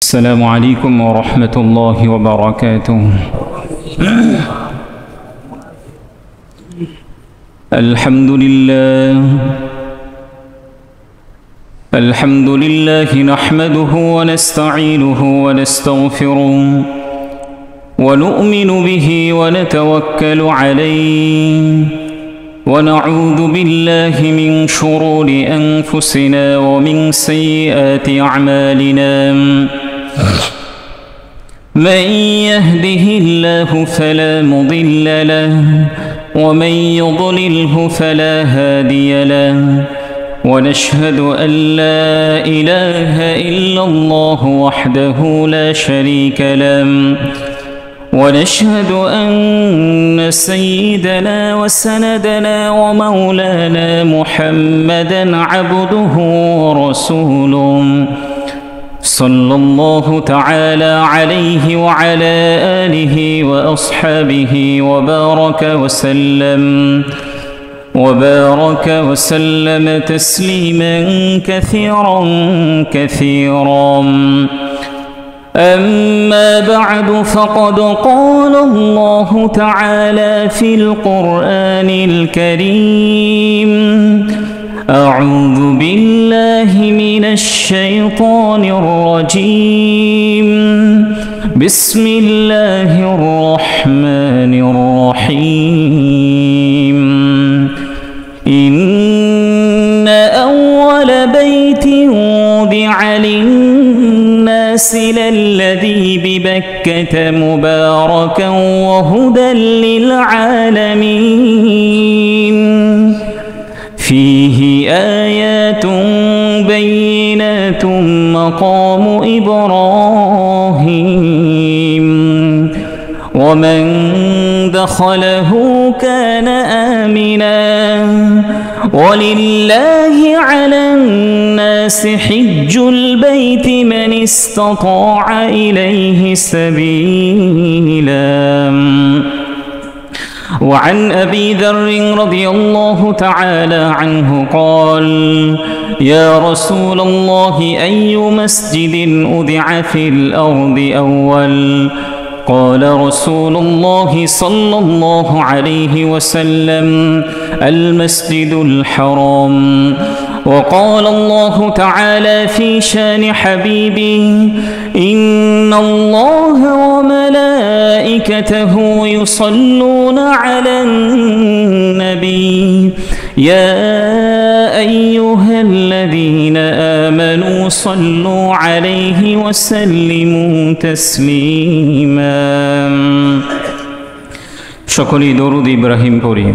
السلام عليكم ورحمة الله وبركاته. الحمد لله نحمده ونستعينه ونستغفره ونؤمن به ونتوكل عليه ونعوذ بالله من شرور أنفسنا ومن سيئات أعمالنا. من يهده الله فلا مضل له ومن يضلله فلا هادي له، ونشهد أن لا إله إلا الله وحده لا شريك له، ونشهد أن سيدنا وسندنا ومولانا محمدا عبده ورسوله صلى الله تعالى عليه وعلى آله وأصحابه وبارك وسلم تسليما كثيرا كثيرا. أما بعد، فقد قال الله تعالى في القرآن الكريم: أعوذ بالله من الشيطان الرجيم، بسم الله الرحمن الرحيم. إن أول بيت وضع للناس للذي ببكة مباركا وهدى للعالمين، فيه آيات بينات مقام إبراهيم، ومن دخله كان آمنا، ولله على الناس حج البيت من استطاع إليه سبيلا. وعن أبي ذر رضي الله تعالى عنه قال: يا رسول الله، أي مسجد أُذِعَ في الأرض أول؟ قال رسول الله صلى الله عليه وسلم: المسجد الحرام. وقال الله تعالى في شان حبيبه: إن الله وملائكته يصلون على النبي، يا أيها الذين آمنوا صلوا عليه وسلموا تسليما. شكري درود إبراهيم পড়ি।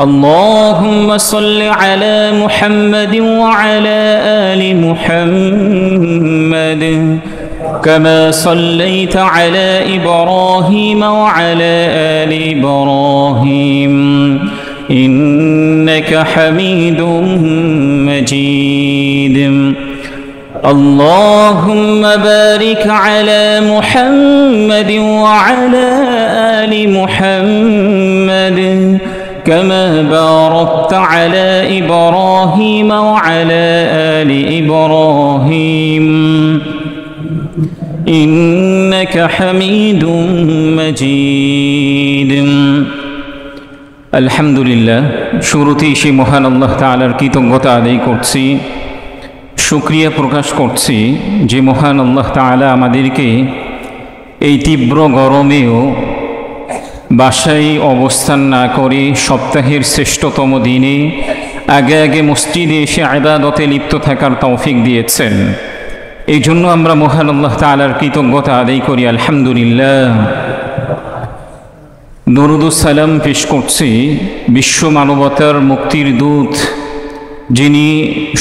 اللهم صل على محمد وعلى آل محمد كما صليت على إبراهيم وعلى آل إبراهيم إنك حميد مجيد. اللهم بارك على محمد وعلى آل محمد كما باركت على إبراهيم وعلى آل إبراهيم إنك حميد مجيد. আলহামদুলিল্লাহ, শুরুতেই সেই মহান আল্লাহ তাআলার কৃতজ্ঞতা আদায় করছি, শুকরিয়া প্রকাশ করছি যে মহান আল্লাহ তাআলা আমাদেরকে এই তীব্র গরমেও বাসায় অবস্থান না করে সপ্তাহের শ্রেষ্ঠতম দিনে আগে আগে মসজিদে এসে ইবাদতে লিপ্ত থাকার তৌফিক দিয়েছেন। এই জন্য আমরা মহান আল্লাহ তাআলার কৃতজ্ঞতা আদায় করি, আলহামদুলিল্লাহ। দরুদ ও সালাম পেশ করছি বিশ্ব মানবতার মুক্তির দূত, যিনি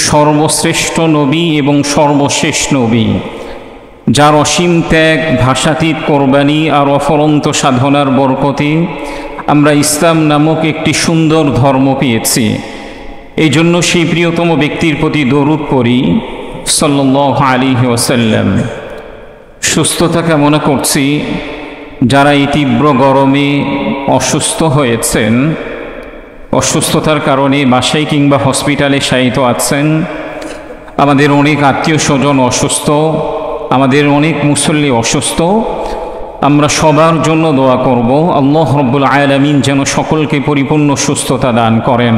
সর্বশ্রেষ্ঠ নবী এবং সর্বশেষ নবী, যার অসীম ত্যাগ, ভাষাতীত কোরবানি আর অফরন্ত সাধনার বরকতে আমরা ইসলাম নামক একটি সুন্দর ধর্ম পেয়েছি। এই জন্য সেই প্রিয়তম ব্যক্তির প্রতি দরুদ পড়ি, সাল্লাল্লাহু আলাইহি ওয়াসাল্লাম। সুস্থতা কামনা করছি যারা এই তীব্র গরমে অসুস্থ হয়েছেন, অসুস্থতার কারণে বাসায় কিংবা হসপিটালে শায়িত আছেন। আমাদের অনেক আত্মীয় স্বজন অসুস্থ, আমাদের অনেক মুসল্লি অসুস্থ, আমরা সবার জন্য দোয়া করব আল্লাহ রাব্বুল আলামিন যেন সকলকে পরিপূর্ণ সুস্থতা দান করেন।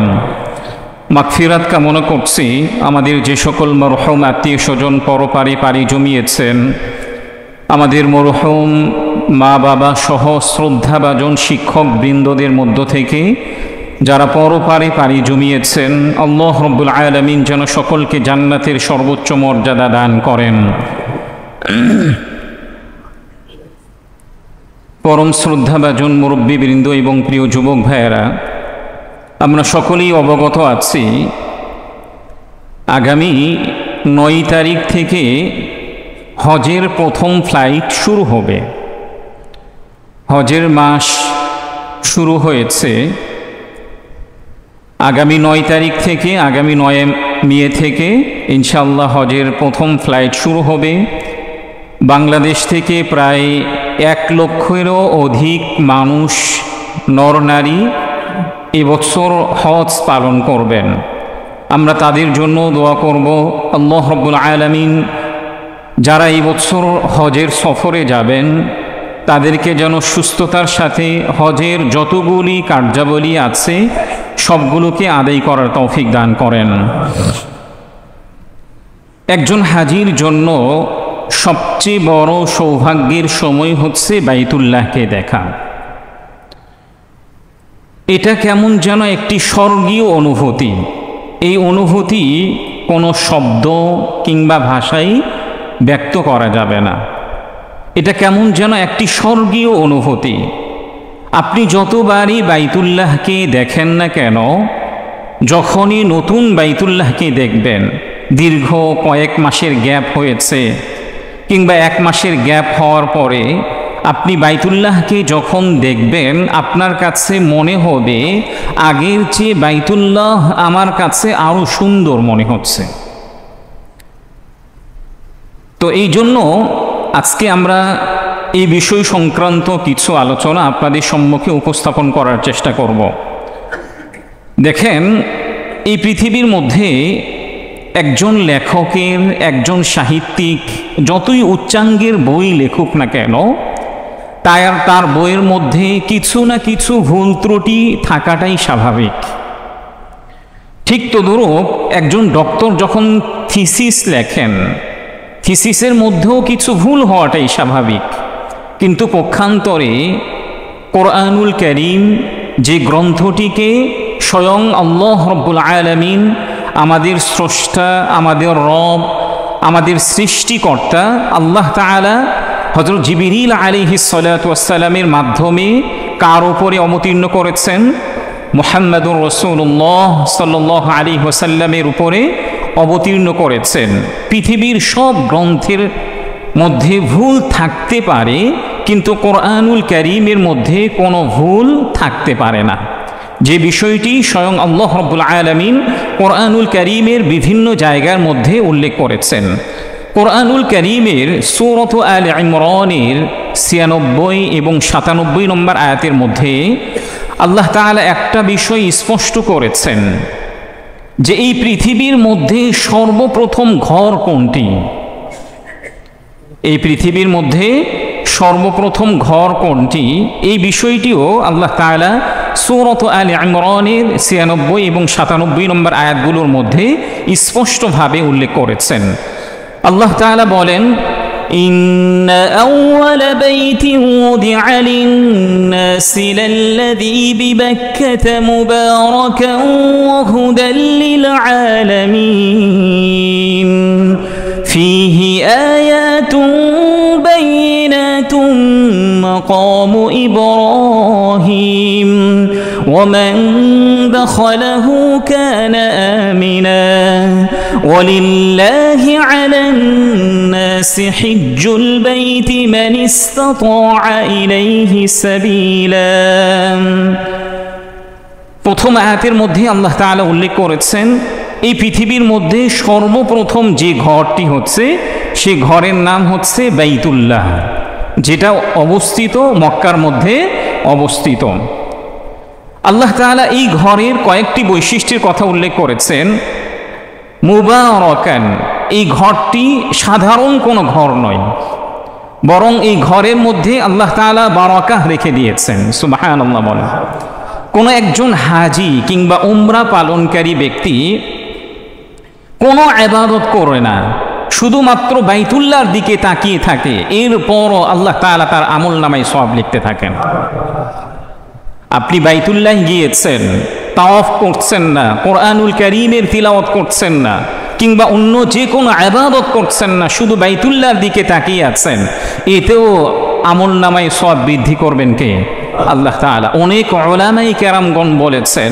মাগফিরাত কামনা করছি আমাদের যে সকল মরহুম আত্মীয় স্বজন পরপারে পাড়ি জমিয়েছেন, আমাদের মরহুম মা বাবা সহ শ্রদ্ধাভাজন শিক্ষক বৃন্দদের মধ্য থেকে যারা পরপারে পাড়ি জমিয়েছেন, আল্লাহ রাব্বুল আলামিন যেন সকলকে জান্নাতের সর্বোচ্চ মর্যাদা দান করেন। পরম শ্রদ্ধাভাজন মুরব্বীবৃন্দ এবং প্রিয় যুবক ভাইয়েরা, আমরা সকলেই অবগত আছি আগামী 9 তারিখ থেকে হজের প্রথম ফ্লাইট শুরু হবে। হজের মাস শুরু হয়েছে আগামী 9 তারিখ থেকে, আগামী 9 মে থেকে ইনশাআল্লাহ হজের প্রথম ফ্লাইট শুরু হবে। বাংলাদেশ থেকে প্রায় 1 লক্ষেরও অধিক মানুষ নরনারী এবছর হজ পালন করবেন। আমরা তাদের জন্য দোয়া করব আল্লাহ রাব্বুল আলামিন যারা এই বছর হজের সফরে যাবেন তাদেরকে যেন সুস্থতার সাথে হজের যতগুলি কার্যাবলী আছে সবগুলোকে আদায় করার তৌফিক দান করেন। একজন হাজির জন্য সবচেয়ে বড় সৌভাগ্যের সময় হচ্ছে বাইতুল্লাহকে দেখা। এটা কেমন যেন একটি স্বর্গীয় অনুভূতি। এই অনুভূতি কোনো শব্দ কিংবা ভাষায় ব্যক্ত করা যাবে না। এটা কেমন যেন একটি স্বর্গীয় অনুভূতি। আপনি যতবারই বাইতুল্লাহকে দেখেন না কেন, যখনই নতুন বাইতুল্লাহকে দেখবেন, দীর্ঘ কয়েক মাসের গ্যাপ হয়েছে কিংবা 1 মাসের গ্যাপ হওয়ার পরে আপনি বাইতুল্লাহকে যখন দেখবেন, আপনার কাছে মনে হবে আগের চেয়ে বাইতুল্লাহ আমার কাছে আরও সুন্দর মনে হচ্ছে। তো এই জন্য আজকে আমরা এই বিষয় সংক্রান্ত কিছু আলোচনা আপনাদের সম্মুখে উপস্থাপন করার চেষ্টা করব। দেখেন, এই পৃথিবীর মধ্যে একজন লেখকের, একজন সাহিত্যিক যতই উচ্চাঙ্গের বই লেখুক না কেন, তার বইয়ের মধ্যে কিছু না কিছু ভুল ত্রুটি থাকাটাই স্বাভাবিক। ঠিক তদ্রূপ একজন ডক্টর যখন থিসিস লেখেন, থিসিসের মধ্যেও কিছু ভুল হওয়াটাই স্বাভাবিক। কিন্তু পক্ষান্তরে কোরআনুল কারীম যে গ্রন্থটিকে স্বয়ং আল্লাহ রাব্বুল আলামিন, আমাদের স্রষ্টা, আমাদের রব, আমাদের সৃষ্টিকর্তা আল্লাহ তাআলা হযরত জিবরিল আলাইহিস সালাতু ওয়াস সালামের মাধ্যমে কার উপরে অবতীর্ণ করেছেন? মুহাম্মাদুর রাসূলুল্লাহ সাল্লাল্লাহু আলাইহি ওয়াসাল্লামের উপরে অবতীর্ণ করেছেন। পৃথিবীর সব গ্রন্থের মধ্যে ভুল থাকতে পারে, কিন্তু কোরআনুল কারীমের মধ্যে কোনো ভুল থাকতে পারে না। যে বিষয়টি স্বয়ং আল্লাহ রাব্বুল আলামিন কোরআনুল কারীমের বিভিন্ন জায়গার মধ্যে উল্লেখ করেছেন। কোরআনুল কারীমের সূরাত আল ইমরানের ৯৬ এবং ৯৭ নম্বর আয়াতের মধ্যে আল্লাহ তাআলা একটা বিষয় স্পষ্ট করেছেন যে এই পৃথিবীর মধ্যে সর্বপ্রথম ঘর কোনটি? এই পৃথিবীর মধ্যে সর্বপ্রথম ঘর কোনটি? এই বিষয়টিও আল্লাহ তাআলা সূরাত আল ইমরানের ৯৬ এবং ৯৭ নম্বর আয়াতগুলোর মধ্যে স্পষ্টভাবে উল্লেখ করেছেন। আল্লাহ তাআলা বলেন, ইন্না আউওয়ালা বাইতিন উদিআ লিন-নাসি লাল্লাযী বিবাক্কাতা মুবারাকান ওয়া হুদাল লিল আলামিন ফীহি আয়াতুন বাইয়িনাতুন মাকামু ইব্রাহিম ومن دخله كان آمنا ولله على الناس حج البيت من استطاع إليه سبيلا। প্রথম আয়াতের মধ্যে আল্লাহ তাআলা উল্লেখ করেছেন এই পৃথিবীর মধ্যে সর্বপ্রথম যে ঘরটি হচ্ছে সেই ঘরের নাম হচ্ছে বাইতুল্লাহ, যেটা অবস্থিত মক্কার মধ্যে অবস্থিত। আল্লাহ তাআলা এই ঘরের কয়েকটি বৈশিষ্ট্যের কথা উল্লেখ করেছেন। মুবারাকান, এই ঘরটি সাধারণ কোনো ঘর নয়, বরং এই ঘরের মধ্যে আল্লাহ তাআলা বারাকাহ রেখে দিয়েছেন। সুবহানাল্লাহ বলেন। কোনো একজন হাজি কিংবা উমরা পালনকারী ব্যক্তি কোনো ইবাদত করে না, শুধুমাত্র বাইতুল্লাহর দিকে তাকিয়ে থাকে, এরপরও আল্লাহ তাআলা তার আমল নামায় সওয়াব লিখতে থাকেন। আপনি বাইতুল্লাহ গিয়েছেন, তাওয়াফ করছেন না, কোরআনুল কারীমের তিলাওয়াত করছেন না, কিংবা অন্য যে কোনো ইবাদত করছেন না, শুধু বাইতুল্লাহর দিকে তাকিয়ে আছেন, এতেও আমল নামায় সওয়াব বৃদ্ধি করবেন কে? আল্লাহ তাআলা। অনেক উলামায়ে কেরামগণ বলেছেন,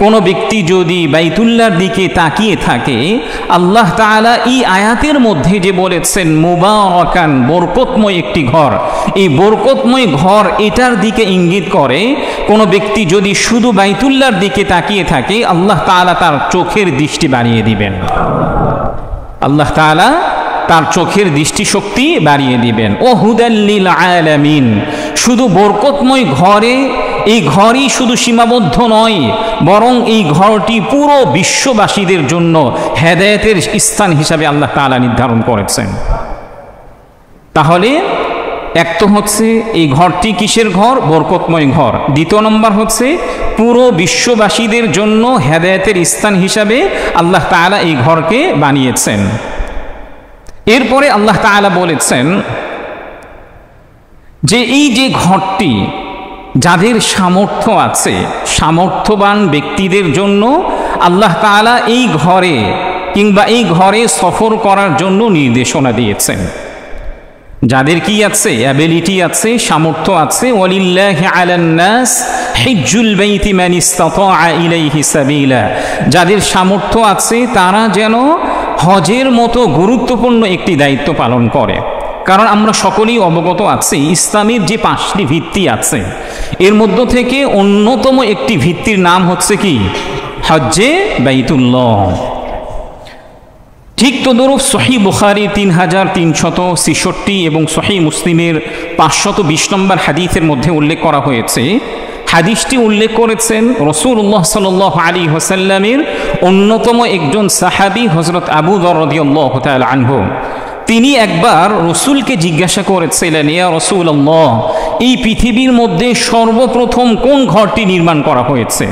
কোনো ব্যক্তি যদি বাইতুল্লাহর দিকে তাকিয়ে থাকে, আল্লাহ তাআলা এই আয়াতের মধ্যে যে বলেছেন মুবারাকান, বরকতময় একটি ঘর, এই বরকতময় ঘর এটার দিকে ইঙ্গিত করে কোনো ব্যক্তি যদি শুধু বাইতুল্লাহর দিকে তাকিয়ে থাকে, আল্লাহ তাআলা তার চোখের দৃষ্টি বাড়িয়ে দিবেন। আল্লাহ তাআলা তার চোখের দৃষ্টিশক্তি বাড়িয়ে দিবেন। ও হুদাল্লিল আলামিন, শুধু বরকতময় ঘরে, এই ঘরই শুধু সীমাবদ্ধ নয়, বরং এই ঘরটি পুরো বিশ্ববাসীদের জন্য হেদায়েতের স্থান হিসাবে আল্লাহ তাআলা নির্ধারণ করেছেন। তাহলে এক তো হচ্ছে এই ঘরটি কিসের ঘর? বরকতময় ঘর। দ্বিতীয় নম্বর হচ্ছে পুরো বিশ্ববাসীদের জন্য হেদায়েতের স্থান হিসাবে আল্লাহ তাআলা এই ঘরকে বানিয়েছেন। এরপরে আল্লাহ তাআলা বলেছেন যে এই যে ঘরটি যাদের সামর্থ্য আছে, সামর্থ্যবান ব্যক্তিদের জন্য আল্লাহ তাআলা এই ঘরে কিংবা এই ঘরে সফর করার জন্য নির্দেশনা দিয়েছেন। যাদের কি আছে? অ্যাবিলিটি আছে, সামর্থ্য আছে। ওয়ালিল্লাহি আলান নাস হিজ্জুল বাইতি মান ইসতাতাআ ইলাইহি সাবিলা, যাদের সামর্থ্য আছে তারা যেন হজের মতো গুরুত্বপূর্ণ একটি দায়িত্ব পালন করে। কারণ আমরা সকলেই অবগত আছি ইসলামের যে 5টি ভিত্তি আছে, এর মধ্য থেকে অন্যতম একটি ভিত্তির নাম হচ্ছে কি? হজ্জে বাইতুল্লাহ। ঠিক তদরূপ সহিহ বুখারী 3366 এবং সহিহ মুসলিমের 520 নম্বর হাদিসের মধ্যে উল্লেখ করা হয়েছে। হাদিসটি উল্লেখ করেছেন রাসূলুল্লাহ সাল্লাল্লাহু আলাইহি ওয়াসাল্লামের অন্যতম একজন সাহাবী হযরত আবু যর রাদিয়াল্লাহু তাআলা আনহু। তিনি একবার রাসূলকে জিজ্ঞাসা করেছিলেন, ইয়া রাসূলুল্লাহ, এই পৃথিবীর মধ্যে সর্বপ্রথম কোন ঘরটি নির্মাণ করা হয়েছে?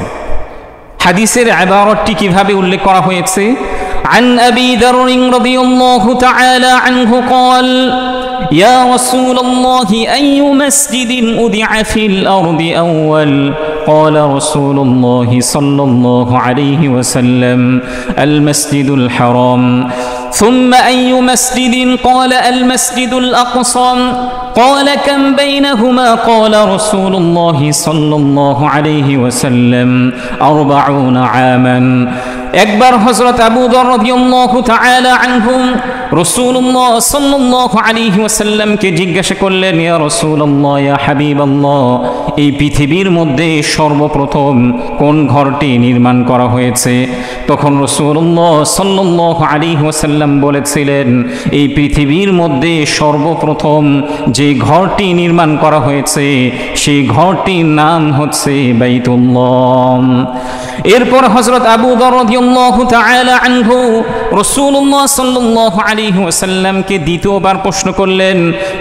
হাদিসের ইবারতটি কিভাবে উল্লেখ করা হয়েছে? عن أبي ذر رضي الله تعالى عنه قال يا رسول الله أي مسجد أُدِعَ في الأرض أول؟ قال رسول الله صلى الله عليه وسلم المسجد الحرام. ثم أي مسجد؟ قال المسجد الأقصى. قال كم بينهما؟ قال رسول الله صلى الله عليه وسلم 40 عاما. একবার হযরত আবু যর রাদিয়াল্লাহু তাআলা আনহু রাসূলুল্লাহ সাল্লাল্লাহু আলাইহি ওয়াসাল্লামকে জিজ্ঞাসা করলেন, ইয়া রাসূলুল্লাহ, ইয়া হাবিবাল্লাহ, এই পৃথিবীর মধ্যে সর্বপ্রথম কোন ঘরটি নির্মাণ করা হয়েছে? তখন রাসূলুল্লাহ সাল্লাল্লাহু আলাইহি ওয়াসাল্লাম বলেছিলেন, এই পৃথিবীর মধ্যে সর্বপ্রথম যে ঘরটি নির্মাণ করা হয়েছে সেই ঘরটির নাম হচ্ছে বাইতুল্লাহ। এরপর হযরত আবু যর রাদিয়াল্লাহু তাআলা আনহু রাসূলুল্লাহ সাল্লাল্লাহু আলাইহি ওয়াসাল্লামকে দ্বিতীয়বার প্রশ্ন করলেন,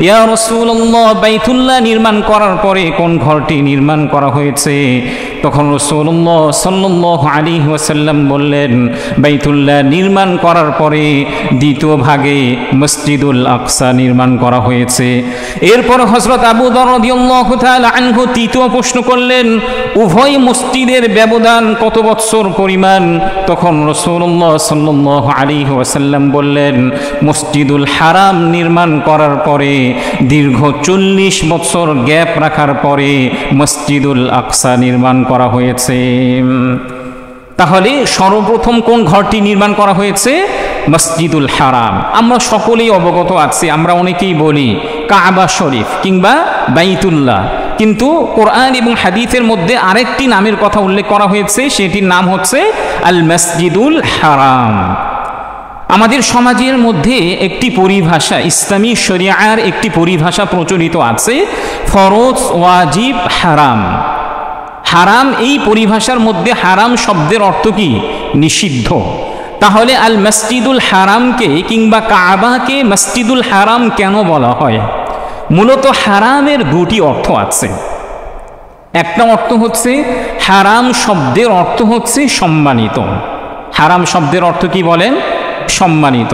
ইয়া রাসূলুল্লাহ, বাইতুল্লাহ নির্মাণ করার পরে কোন ঘরটি নির্মাণ করা হয়েছে? তখন রাসূলুল্লাহ সাল্লাল্লাহু আলাইহি ওয়াসাল্লাম বললেন, বাইতুল্লাহ নির্মাণ করার পরে দ্বিতীয় ভাগে মসজিদুল আকসা নির্মাণ করা হয়েছে। এরপর হযরত আবু যর রাদিয়াল্লাহু তাআলা আনহু তৃতীয় প্রশ্ন করলেন, উভয় মসজিদের ব্যবধান কত বৎসর পরিমাণ? তখন রাসূলুল্লাহ সাল্লাল্লাহু আলাইহি ওয়াসাল্লাম বললেন, মসজিদুল হারাম নির্মাণ করার পরে দীর্ঘ 40 বছর গ্যাপ রাখার পরে মসজিদুল আকসা নির্মাণ করা হয়েছে। তাহলে সর্বপ্রথম কোন ঘরটি নির্মাণ করা হয়েছে? মসজিদুল হারাম। আমরা সকলেই অবগত আছি, আমরা অনেকেই বলি কাবা শরীফ কিংবা বাইতুল্লাহ, কিন্তু কোরআন এবং হাদিসের মধ্যে আরেকটি নামের কথা উল্লেখ করা হয়েছে, সেটির নাম হচ্ছে আল মসজিদুল হারাম। আমাদের সমাজের মধ্যে একটি পরিভাষা, ইসলামী শরিয়ার একটি পরিভাষা প্রচলিত আছে, ফরজ, ওয়াজিব, হারাম। হারাম, এই পরিভাষার মধ্যে হারাম শব্দের অর্থ কি? নিষিদ্ধ। তাহলে আল মসজিদুল হারামকে কিংবা কাবাকে মসজিদুল হারাম কেন বলা হয়? মূলত হারামের দুটি অর্থ আছে। একটা অর্থ হচ্ছে, হারাম শব্দের অর্থ হচ্ছে সম্মানিত। হারাম শব্দের অর্থ কি বলেন? সম্মানিত।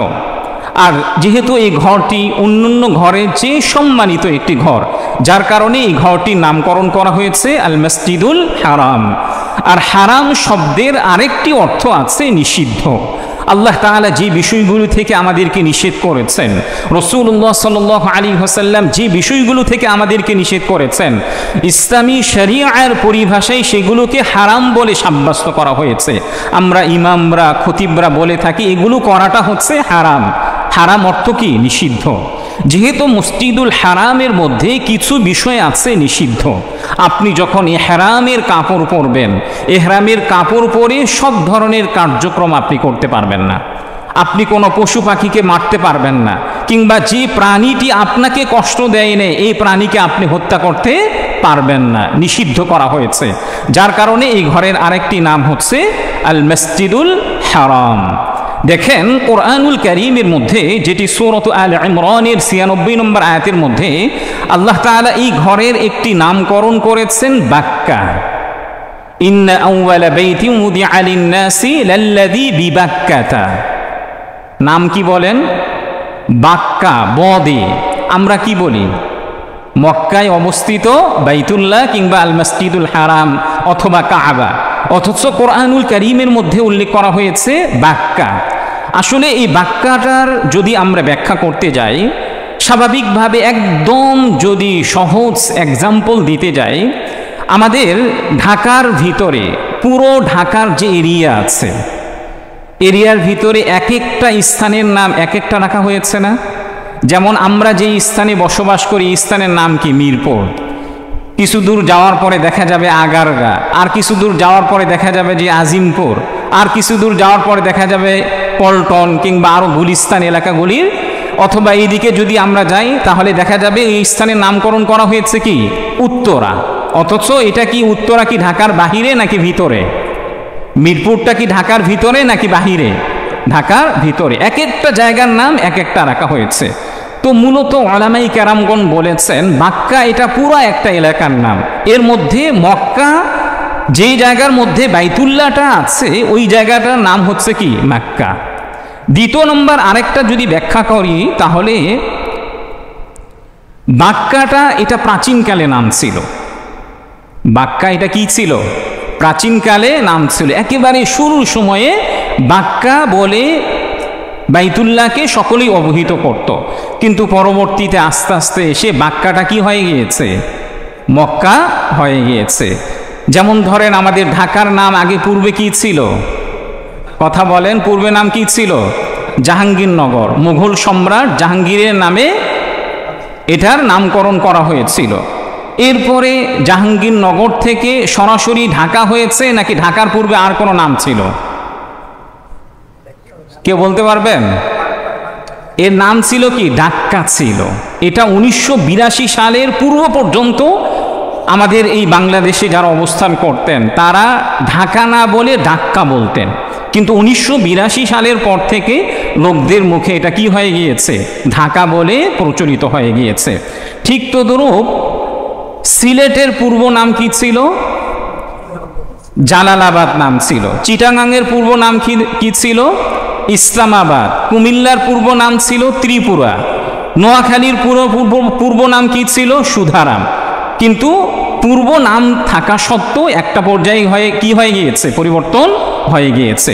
আর যেহেতু এই ঘরটি অন্যান্য ঘরের চেয়ে সম্মানিত একটি ঘর, যার কারণে এই ঘরটির নামকরণ করা হয়েছে আল মসজিদুল হারাম। আর হারাম শব্দের আরেকটি অর্থ আছে নিষিদ্ধ। আল্লাহ তাআলা যে বিষয়গুলো থেকে আমাদেরকে নিষেধ করেছেন, রাসূলুল্লাহ সাল্লাল্লাহু আলাইহি ওয়াসাল্লাম যে বিষয়গুলো থেকে আমাদেরকে নিষেধ করেছেন, ইসলামী শরীয়তের পরিভাষায় সেগুলোকে হারাম বলে সাব্যস্ত করা হয়েছে। আমরা ইমামরা, খতিবরা বলে থাকি এগুলো করাটা হচ্ছে হারাম। হারাম অর্থ কি? নিষিদ্ধ। যেহেতু মসজিদুল হারামের মধ্যে কিছু বিষয় আছে নিষিদ্ধ, আপনি যখন ইহরামের কাপড় পরবেন, ইহরামের কাপড় পরে সব ধরনের কার্যক্রম আপনি করতে পারবেন না। আপনি কোনো পশু পাখিকে মারতে পারবেন না, কিংবা যে প্রাণীটি আপনাকে কষ্ট দেয় না এই প্রাণীকে আপনি হত্যা করতে পারবেন না, নিষিদ্ধ করা হয়েছে। যার কারণে এই ঘরের আরেকটি নাম হচ্ছে আল মসজিদুল হারাম। দেখেন কোরআনুল কারীমের মধ্যে, যেটি সূরাত আল ইমরানের ৯৬ নম্বর আয়াতের মধ্যে আল্লাহ তাআলা এই ঘরের একটি নামকরণ করেছেন বাক্কা। ইন্না আউওয়ালা বাইতিন উদিআ লিন-নাসি লাল্লাযী বিবাক্কাতা। নাম কি বলেন? বাক্কা, বদে। আমরা কি বলি? মক্কায় অবস্থিত বাইতুল্লাহ কিংবা আল মসজিদুল হারাম অথবা কাবা, অথচ কোরআনুল কারীমের মধ্যে উল্লেখ করা হয়েছে বাক্কা। আসলে এই বাক্যাটার যদি আমরা ব্যাখ্যা করতে যাই, স্বাভাবিকভাবে একদম যদি সহজ এক্সাম্পল দিতে যাই, আমাদের ঢাকার ভিতরে পুরো ঢাকার যে এরিয়া আছে, এরিয়ার ভিতরে এক একটা স্থানের নাম এক একটা রাখা হয়েছে না? যেমন আমরা যে স্থানে বসবাস করি, স্থানের নাম কি? মিরপুর। কিছু দূর যাওয়ার পরে দেখা যাবে আগারগা, আর কিছু দূর যাওয়ার পরে দেখা যাবে যে আজিমপুর, আর কিছু দূর যাওয়ার পরে দেখা যাবে পল্টন কিংবা আরও গুলিস্তান এলাকাগুলির, অথবা এইদিকে যদি আমরা যাই তাহলে দেখা যাবে এই স্থানের নামকরণ করা হয়েছে কি? উত্তরা। অথচ এটা কি উত্তরা কি ঢাকার বাহিরে নাকি ভিতরে? মিরপুরটা কি ঢাকার ভিতরে নাকি বাহিরে? ঢাকার ভিতরে। এক একটা জায়গার নাম এক একটা রাখা হয়েছে। তো মূলত উলামায়ে কেরামগণ বলেছেন বাক্কা এটা পুরো একটা এলাকার নাম। এর মধ্যে মক্কা, যে জায়গার মধ্যে বাইতুল্লাহটা আছে ওই জায়গাটার নাম হচ্ছে কি? মক্কা। দ্বিতীয় নম্বর আরেকটা যদি ব্যাখ্যা করি তাহলে বাক্কাটা এটা প্রাচীনকালে নাম ছিল। বাক্কা এটা কি ছিল? প্রাচীনকালে নাম ছিল। একেবারে শুরুর সময়ে বাক্কা বলে বাইতুল্লাহকে সকলেই অবহিত করত, কিন্তু পরবর্তীতে আস্তে আস্তে এসে বাক্কাটা কি হয়ে গিয়েছে? মক্কা হয়ে গিয়েছে। যেমন ধরেন আমাদের ঢাকার নাম আগে পূর্বে কি ছিল? কথা বলেন, পূর্বে নাম কি ছিল? জাহাঙ্গীরনগর। মুঘল সম্রাট জাহাঙ্গীরের নামে এটার নামকরণ করা হয়েছিল। এরপরে জাহাঙ্গীরনগর থেকে সরাসরি ঢাকা হয়েছে নাকি ঢাকার পূর্বে আর কোনো নাম ছিল? কেউ বলতে পারবেন? এর নাম ছিল কি? ডাক্কা ছিল। এটা ১৯৮২ সালের পূর্ব পর্যন্ত আমাদের এই বাংলাদেশে যারা অবস্থান করতেন তারা ঢাকা না বলে ডাক্কা বলতেন, কিন্তু ১৯৮২ সালের পর থেকে লোকদের মুখে এটা কি হয়ে গিয়েছে? ঢাকা বলে প্রচলিত হয়ে গিয়েছে। ঠিক তদ্রূপ সিলেটের পূর্ব নাম কি ছিল? জালালাবাদ নাম ছিল। চিটাগাংয়ের পূর্ব নাম কি ছিল? ইসলামাবাদ। কুমিল্লার পূর্ব নাম ছিল ত্রিপুরা। নোয়াখালীর পূর্ব নাম কি ছিল? সুধারাম। কিন্তু পূর্ব নাম থাকা সত্ত্বেও একটা পর্যায়ে কি হয়ে গিয়েছে? পরিবর্তন হয়ে গিয়েছে।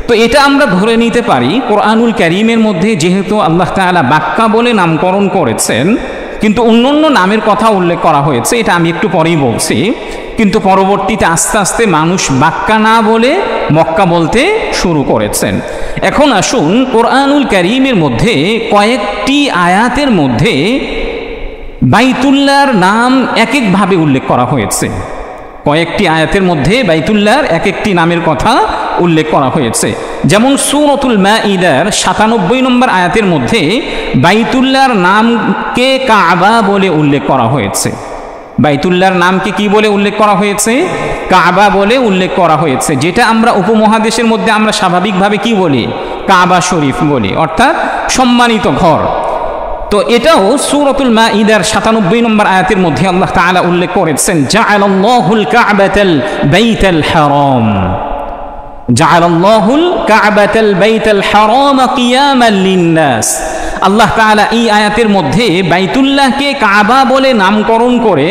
তো এটা আমরা ধরে নিতে পারি কোরআনুল কারীমের মধ্যে যেহেতু আল্লাহ তাআলা বাক্কা বলে নামকরণ করেছেন, কিন্তু অন্যান্য নামের কথা উল্লেখ করা হয়েছে, এটা আমি একটু পরেই বলছি, কিন্তু পরবর্তীতে আস্তে আস্তে মানুষ বাক্কা না বলে মক্কা বলতে শুরু করেছেন। এখন আসুন কোরআনুল কারীমের মধ্যে কয়েকটি আয়াতের মধ্যে বাইতুল্লাহর নাম এক একভাবে উল্লেখ করা হয়েছে। কয়েকটি আয়াতের মধ্যে বাইতুল্লাহর এক একটি নামের কথা উল্লেখ করা হয়েছে। যেমন সূরাতুল মাঈদার ৯৭ নম্বর আয়াতের মধ্যে বাইতুল্লাহর নামকে কাবা বলে উল্লেখ করা হয়েছে। বাইতুল্লাহর নামকে কি বলে উল্লেখ করা হয়েছে? কাবা বলে উল্লেখ করা হয়েছে, যেটা আমরা উপমহাদেশের মধ্যে আমরা স্বাভাবিকভাবে কি বলি, কাবা শরীফ বলি, অর্থাৎ সম্মানিত ঘর। তো এটাও সূরাতুল মাঈদার ৯৭ নম্বর আয়াতের মধ্যে আল্লাহ তাআলা উল্লেখ করেছেন, জাআলাল্লাহুল কা'বাতাল বাইতাল হারাম, জাআলাল্লাহুল কা'বাতাল বাইতাল হারাম কিয়ামান লিন-নাস। আল্লাহ তাআলা এই আয়াতের মধ্যে বাইতুল্লাহকে কাবা বলে নামকরণ করে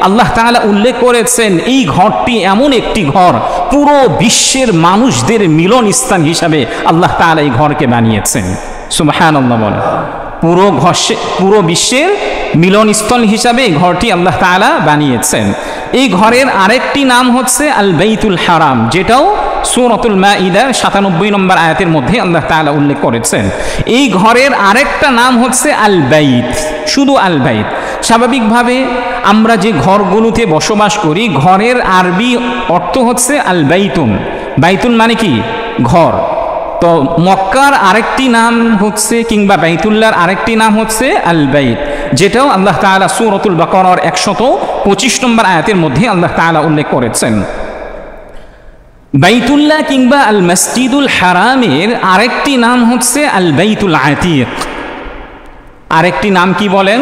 আল্লাহ তাআলা উল্লেখ করেছেন এই ঘরটি এমন একটি ঘর, পুরো বিশ্বের মানুষদের মিলন স্থান হিসাবে আল্লাহ তাআলা এই ঘরকে বানিয়েছেন। সুবহানাল্লাহ বলেন। পুরো বিশ্বের মিলনস্থল হিসাবে এই ঘরটি আল্লাহ তাআলা বানিয়েছেন। এই ঘরের আরেকটি নাম হচ্ছে আল বাইতুল হারাম, যেটাও সূরাতুল মাঈদার ৯৭ নম্বর আয়াতের মধ্যে আল্লাহ তাআলা উল্লেখ করেছেন। এই ঘরের আরেকটা নাম হচ্ছে আল বাইত, শুধু আল বাইত। স্বাভাবিকভাবে আমরা যে ঘরগুলোতে বসবাস করি, ঘরের আরবি অর্থ হচ্ছে আল বাইতুন। বাইতুন মানে কি, ঘর। তো মক্কার আরেকটি নাম হচ্ছে, কিংবা বাইতুল্লাহর আরেকটি নাম হচ্ছে আল বাইত, যেটাও আল্লাহ তাআলা সূরাতুল বাকারার ১২৫ নম্বর আয়াতের মধ্যে আল্লাহ তাআলা উল্লেখ করেছেন। বাইতুল্লাহ কিংবা আল মসজিদুল হারামের আরেকটি নাম হচ্ছে আল বাইতুল আতীক। আরেকটি নাম কি বলেন,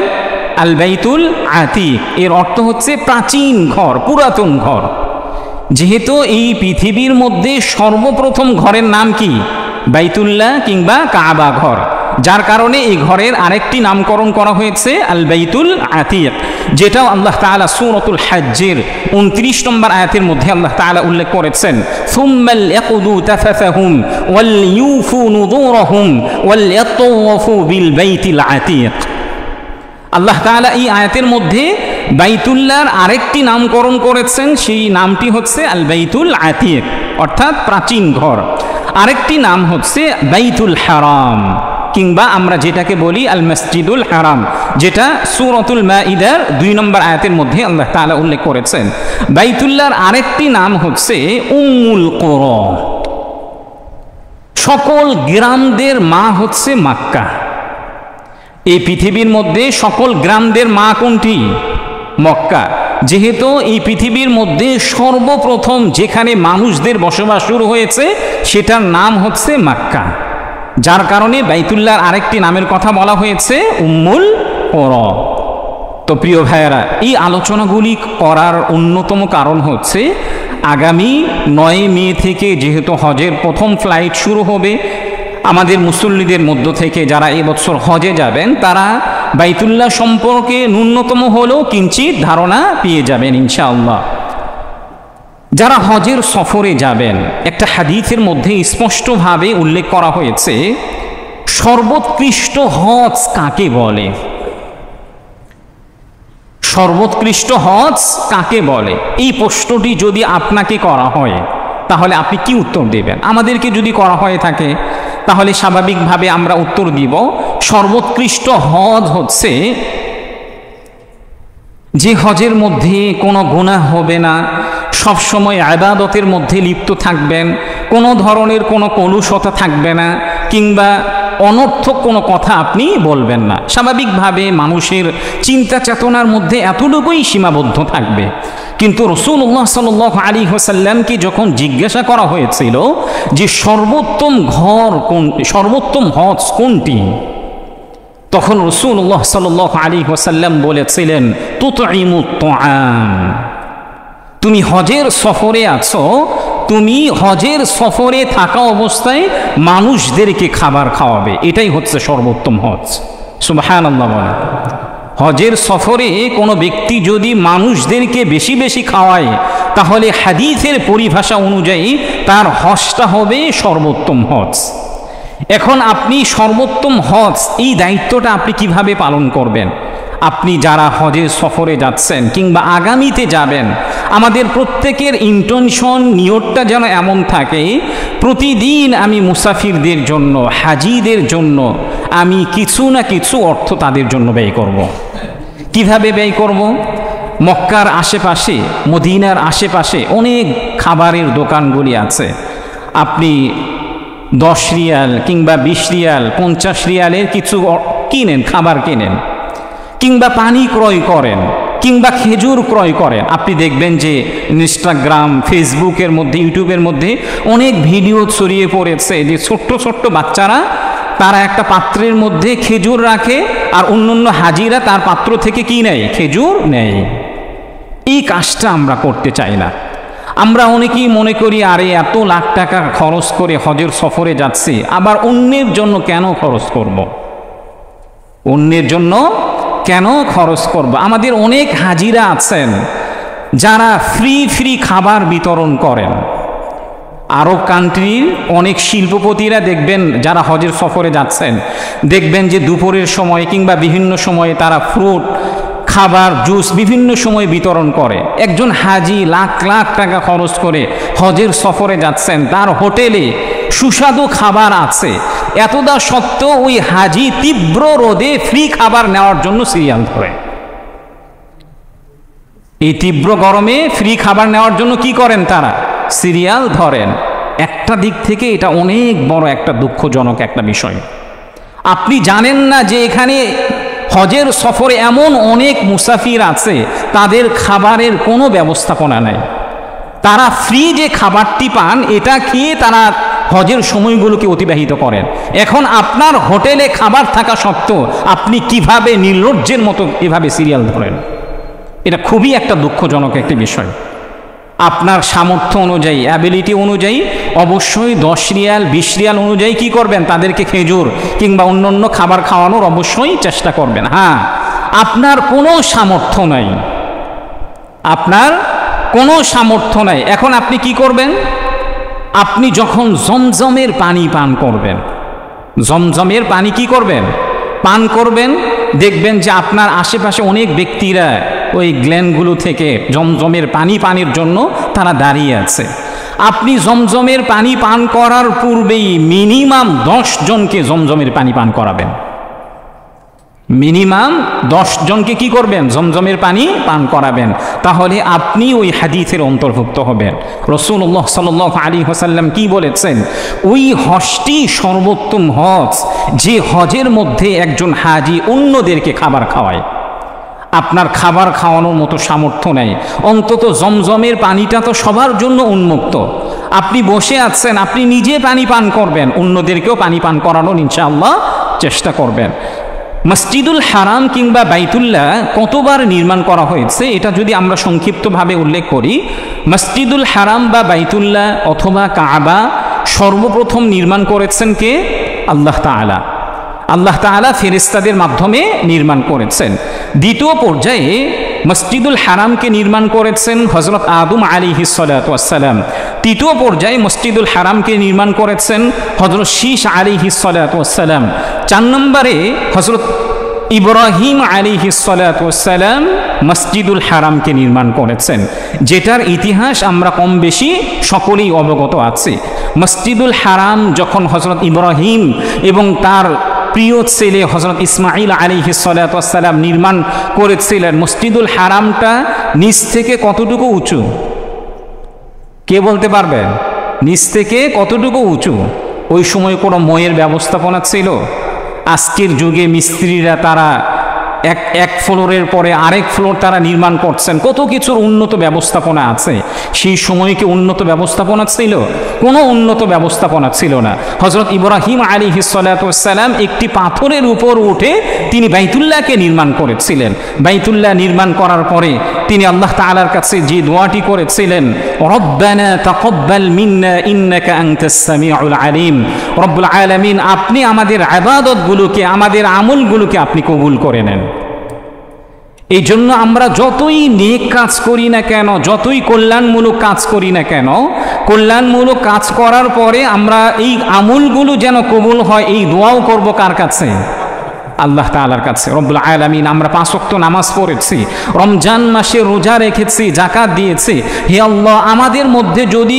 আল বাইতুল আতীক। এর অর্থ হচ্ছে প্রাচীন ঘর, পুরাতন ঘর। যেহেতু এই পৃথিবীর মধ্যে সর্বপ্রথম ঘরের নাম কি, বাইতুল্লাহ কিংবা কাবা ঘর, যার কারণে এই ঘরের আরেকটি নামকরণ করা হয়েছে আল বাইতুল আতীক, যেটাও আল্লাহ তাআলা সূরাতুল হজ্জের ২৯ নম্বর আয়াতের মধ্যে আল্লাহ তাআলা উল্লেখ করেছেন, সুম্মাল ইয়াকুদু তাফাফাহুম ওয়াল ইউফু নুযুরহুম ওয়াল ইয়াতাওয়াফু বিল বাইতিল আতীক। আল্লাহ তাআলা এই আয়াতের মধ্যে বাইতুল্লাহর আরেকটি নামকরণ করেছেন, সেই নামটি হচ্ছে আল বাইতুল আতীক, অর্থাৎ প্রাচীন ঘর। আরেকটি নাম হচ্ছে বাইতুল হারাম, কিংবা আমরা যেটাকে বলি আল মসজিদুল হারাম, যেটা সূরাতুল মাঈদার ২ নম্বর আয়াতের মধ্যে আল্লাহ তাআলা উল্লেখ করেছেন। বাইতুল্লাহর আরেকটি নাম হচ্ছে উম্মুল কুরা, সকল গ্রামদের মা হচ্ছে মক্কা। এই পৃথিবীর মধ্যে সকল গ্রামদের মা কোনটি, মক্কা। যেহেতু এই পৃথিবীর মধ্যে সর্বপ্রথম যেখানে মানুষদের বসবাস শুরু হয়েছে সেটার নাম হচ্ছে মক্কা, যার কারণে বাইতুল্লাহর আরেকটি নামের কথা বলা হয়েছে উম্মুল কুরা। তো প্রিয় ভাইয়েরা, এই আলোচনাগুলি করার অন্যতম কারণ হচ্ছে আগামী ৯ মে থেকে যেহেতু হজের প্রথম ফ্লাইট শুরু হবে, আমাদের মুসল্লিদের মধ্য থেকে যারা এবছর হজে যাবেন তারা বাইতুল্লাহ সম্পর্কে ন্যূনতম হলেও কিঞ্চিত ধারণা পেয়ে যাবেন ইনশাআল্লাহ। যারা হজের সফরে যাবেন, একটা হাদিসের মধ্যে স্পষ্টভাবে উল্লেখ করা হয়েছে সর্বোৎকৃষ্ট হজ কাকে বলে, সর্বোৎকৃষ্ট হজ কাকে বলে। এই প্রশ্নটি যদি আপনাকে করা হয় তাহলে আপনি কি উত্তর দেবেন? আমাদেরকে যদি করা হয়ে থাকে তাহলে স্বাভাবিকভাবে আমরা উত্তর দিব সর্বোৎকৃষ্ট হজ হচ্ছে যে হজের মধ্যে কোনো গুনাহ হবে না, সবসময় ইবাদতের মধ্যে লিপ্ত থাকবেন, কোনো ধরনের কোনো কলুষতা থাকবে না, কিংবা অনর্থক কোনো কথা আপনি বলবেন না। স্বাভাবিকভাবে মানুষের চিন্তা চেতনার মধ্যে এতটুকুই সীমাবদ্ধ থাকবে। কিন্তু রাসূলুল্লাহ সাল্লাল্লাহু আলাইহি ওয়াসাল্লামকে যখন জিজ্ঞাসা করা হয়েছিল যে সর্বোত্তম সর্বোত্তম হজ কোনটি, তখন রাসূলুল্লাহ সাল্লাল্লাহু আলাইহি ওয়াসাল্লাম বলেছিলেন তুতঈমুত তুআম। তুমি হজের সফরে আছো, তুমি হজের সফরে থাকা অবস্থায় মানুষদেরকে খাবার খাওয়াবে, এটাই হচ্ছে সর্বোত্তম হজ। সুবহানাল্লাহ বলেন। হজের সফরে কোনো ব্যক্তি যদি মানুষদেরকে বেশি বেশি খাওয়ায় তাহলে হাদিসের পরিভাষা অনুযায়ী তার হজটা হবে সর্বোত্তম হজ। এখন আপনি সর্বোত্তম হজ এই দায়িত্বটা আপনি কিভাবে পালন করবেন? আপনি যারা হজের সফরে যাচ্ছেন কিংবা আগামীতে যাবেন, আমাদের প্রত্যেকের ইন্টেনশন, নিয়তটা যেন এমন থাকে প্রতিদিন আমি মুসাফিরদের জন্য, হাজিদের জন্য আমি কিছু না কিছু অর্থ তাদের জন্য ব্যয় করব। কিভাবে ব্যয় করব? মক্কার আশেপাশে, মদিনার আশেপাশে অনেক খাবারের দোকানগুলি আছে। আপনি 10 রিয়াল কিংবা 20 রিয়াল 50 রিয়ালের কিছু কিনেন, খাবার কেনেন, কিংবা পানি ক্রয় করেন। কিংবা খেজুর ক্রয় করেন। আপনি দেখবেন যে ইনস্টাগ্রাম, ফেসবুকের মধ্যে, ইউটিউবের মধ্যে অনেক ভিডিও ছড়িয়ে পড়েছে যে ছোট্ট ছোট্ট বাচ্চারা তারা একটা পাত্রের মধ্যে খেজুর রাখে আর অন্য হাজিরা তার পাত্র থেকে কি নেয়? খেজুর নেয়। এই কাজটা আমরা করতে চাই না। আমরা অনেকেই মনে করি আরে এত লাখ টাকা খরচ করে হজের সফরে যাচ্ছি, আবার অন্যের জন্য কেন খরচ করব? অন্যের জন্য কেন খরচ করব? আমাদের অনেক হাজিরা আছেন যারা ফ্রি খাবার বিতরণ করেন। আরব কান্ট্রির অনেক শিল্পপতিরা দেখবেন যারা হজের সফরে যাচ্ছেন, দেখবেন যে দুপুরের সময় কিংবা বিভিন্ন সময়ে তারা ফ্রুট, খাবার, জুস বিভিন্ন সময় বিতরণ করে। একজন হাজি লাখ লাখ টাকা খরচ করে হজের সফরে যাচ্ছেন, তার হোটেলে সুস্বাদু খাবার আছে, এতটা সত্ত্বেও ওই হাজি তীব্র রোদে ফ্রি খাবার নেওয়ার জন্য সিরিয়াল ধরে। এই তীব্র গরমে ফ্রি খাবার নেওয়ার জন্য কি করেন? তারা সিরিয়াল ধরেন। একটা দিক থেকে এটা অনেক বড় একটা দুঃখজনক একটা বিষয়। আপনি জানেন না যে এখানে হজের সফরে এমন অনেক মুসাফির আছে তাদের খাবারের কোনো ব্যবস্থাপনা নাই। তারা ফ্রি যে খাবারটি পান এটা খেয়ে তারা হজের সময়গুলোকে অতিবাহিত করেন। এখন আপনার হোটেলে খাবার থাকা সত্ত্বেও আপনি কিভাবে নির্লজ্জের মতো এভাবে সিরিয়াল ধরেন? এটা খুবই একটা দুঃখজনক একটি বিষয়। আপনার সামর্থ্য অনুযায়ী, অ্যাবিলিটি অনুযায়ী অবশ্যই 10 রিয়াল 20 রিয়াল অনুযায়ী কি করবেন? তাদেরকে খেজুর কিংবা অন্য খাবার খাওয়ানোর অবশ্যই চেষ্টা করবেন। হ্যাঁ, আপনার কোনো সামর্থ্য নাই, আপনার কোনো সামর্থ্য নাই, এখন আপনি কি করবেন? আপনি যখন জমজমের পানি পান করবেন, জমজমের পানি কি করবেন? পান করবেন, দেখবেন যে আপনার আশেপাশে অনেক ব্যক্তিরা ওই গ্ল্যান্ডগুলো থেকে জমজমের পানি পানের জন্য তারা দাঁড়িয়ে আছে। আপনি জমজমের পানি পান করার পূর্বেই মিনিমাম 10 জনকে জমজমের পানি পান করাবেন। মিনিমাম 10 জনকে কি করবেন? জমজমের পানি পান করাবেন। তাহলে আপনি ওই হাদিসের অন্তর্ভুক্ত হবেন। রাসূলুল্লাহ সাল্লাল্লাহু আলাইহি ওয়াসাল্লাম কি বলেছেন? ওই হজটি সর্বোত্তম হজ যে হজের মধ্যে একজন হাজি অন্যদেরকে খাবার খাওয়ায়। আপনার খাবার খাওয়ানোর মতো সামর্থ্য নেই, অন্তত জমজমের পানিটা তো সবার জন্য উন্মুক্ত। আপনি বসে আছেন, আপনি নিজে পানি পান করবেন, অন্যদেরকেও পানি পান করানোর ইনশাআল্লাহ চেষ্টা করবেন। মসজিদুল হারাম কিংবা বাইতুল্লাহ কতবার নির্মাণ করা হয়েছে এটা যদি আমরা সংক্ষিপ্তভাবে উল্লেখ করি, মসজিদুল হারাম বা বাইতুল্লাহ অথবা কাবা সর্বপ্রথম নির্মাণ করেছেন কে? আল্লাহ তাআলা। আল্লাহ তাআলা ফেরেশতাদের মাধ্যমে নির্মাণ করেছেন। দ্বিতীয় পর্যায়ে মসজিদুল হারামকে নির্মাণ করেছেন হযরত আদম আলাইহিস সালাতু ওয়াস সালাম। তৃতীয় পর্যায়ে মসজিদুল হারামকে নির্মাণ করেছেন হযরত শীশ আলাইহিস সালাতু ওয়াস সালাম। 4 নম্বরে হযরত ইব্রাহিম আলাইহিস সালাতু ওয়াস সালাম মসজিদুল হারামকে নির্মাণ করেছেন, যেটার ইতিহাস আমরা কম বেশি সকলেই অবগত আছি। মসজিদুল হারাম যখন হযরত ইব্রাহিম এবং তার প্রিয় ছেলে হযরত ইসমাঈল আলাইহিস সালাতু ওয়াস সালাম নির্মাণ করেছিলেন, মসজিদুল হারামটা নিচ থেকে কতটুকু উঁচু? কে বলতে পারবেন? নিচ থেকে কতটুকু উঁচু? ওই সময় কোনো ময়ের ব্যবস্থাপনা ছিল? আজকের যুগে মিস্ত্রিরা তারা এক ফ্লোরের পরে আরেক ফ্লোর তারা নির্মাণ করছেন, কত কিছুর উন্নত ব্যবস্থাপনা আছে। সেই সময় কি উন্নত ব্যবস্থাপনা ছিল? কোনো উন্নত ব্যবস্থাপনা ছিল না। হযরত ইব্রাহিম আলাইহিস সালাতু ওয়াস সালাম একটি পাথরের উপর উঠে তিনি বাইতুল্লাহকে নির্মাণ করেছিলেন। বাইতুল্লাহ নির্মাণ করার পরে তিনি আল্লাহ তাআলার কাছে যে দোয়াটি করেছিলেন, রব্বানা তাকাব্বাল মিন্না ইন্নাকা আনতাস সামিউল আলিম, রব্বুল আলামিন আপনি আমাদের ইবাদতগুলোকে, আমাদের আমলগুলোকে আপনি কবুল করে নেন। এই জন্য আমরা যতই নেক কাজ করি না কেন, যতই কল্যাণমূলক কাজ করি না কেন, কল্যাণমূলক কাজ করার পরে আমরা এই আমলগুলো যেন কবুল হয় এই দোয়াও করব কার কাছে? আল্লাহ তাআলার কাছে। রব্বুল আলামিন আমরা 5 ওয়াক্ত নামাজ পড়েছি, রমজান মাসে রোজা রেখেছি, যাকাত দিয়েছি, হে আল্লাহ আমাদের মধ্যে যদি